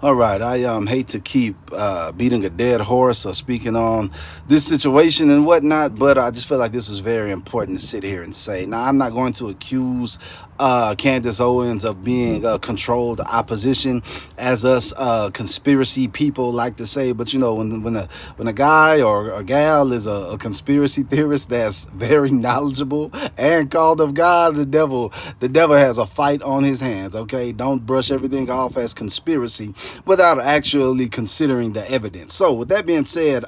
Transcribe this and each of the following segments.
All right, I hate to keep beating a dead horse or speaking on this situation and whatnot, but I just feel like this was very important to sit here and say. Now, I'm not going to accuse Candace Owens of being controlled opposition, as us conspiracy people like to say. But you know, when a guy or a gal is a conspiracy theorist that's very knowledgeable and called of God, the devil has a fight on his hands. Okay, don't brush everything off as conspiracy without actually considering the evidence. So with that being said,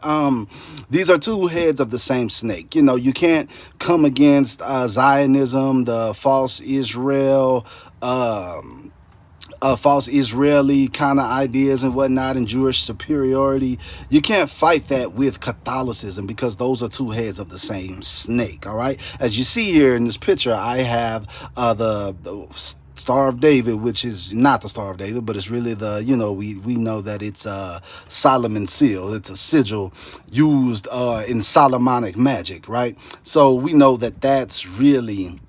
these are two heads of the same snake. You know, you can't come against Zionism, the false Israel, false Israeli kind of ideas and whatnot, and Jewish superiority. You can't fight that with Catholicism, because those are two heads of the same snake. All right, as you see here in this picture, I have the Star of David, which is not the Star of David, but it's really the, you know, we know that it's a Solomon's seal. It's a sigil used in Solomonic magic, right? So we know that that's really,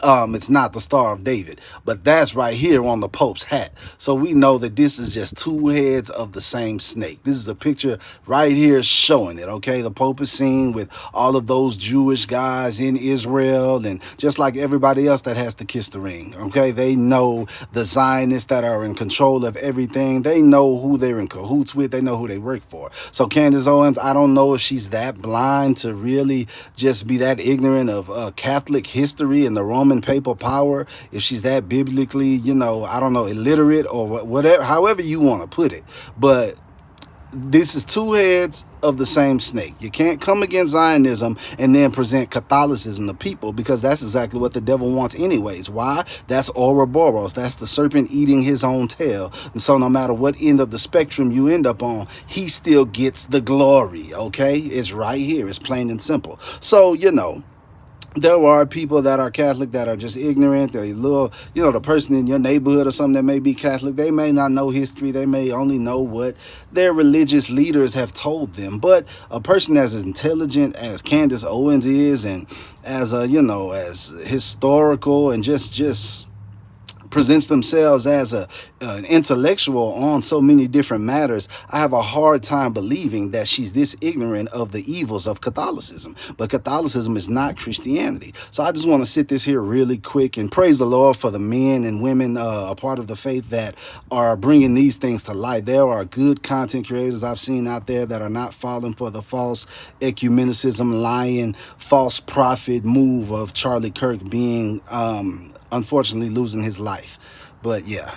it's not the Star of David, but that's right here on the Pope's hat. So we know that this is just two heads of the same snake. This is a picture right here showing it, okay? The Pope is seen with all of those Jewish guys in Israel, and just like everybody else that has to kiss the ring, okay? They know the Zionists that are in control of everything. They know who they're in cahoots with. They know who they work for. So Candace Owens, I don't know if she's that blind to really just be that ignorant of Catholic history and the Roman papal power, if she's that biblically, you know, I don't know, illiterate or whatever, however you want to put it. But this is two heads of the same snake. You can't come against Zionism and then present Catholicism to people, because that's exactly what the devil wants anyways. Why? That's Ouroboros. That's the serpent eating his own tail. And so no matter what end of the spectrum you end up on, he still gets the glory, okay? It's right here. It's plain and simple. So, you know, there are people that are Catholic that are just ignorant. They're little, you know, the person in your neighborhood or something that may be Catholic, they may not know history. They may only know what their religious leaders have told them. But a person as intelligent as Candace Owens is, and as a, you know, as historical, and just presents themselves as an intellectual on so many different matters, I have a hard time believing that she's this ignorant of the evils of Catholicism. But Catholicism is not Christianity. So I just want to sit this here really quick and praise the Lord for the men and women a part of the faith that are bringing these things to light. There are good content creators I've seen out there that are not falling for the false ecumenicism, lying, false prophet move of Charlie Kirk being unfortunately losing his life. But yeah.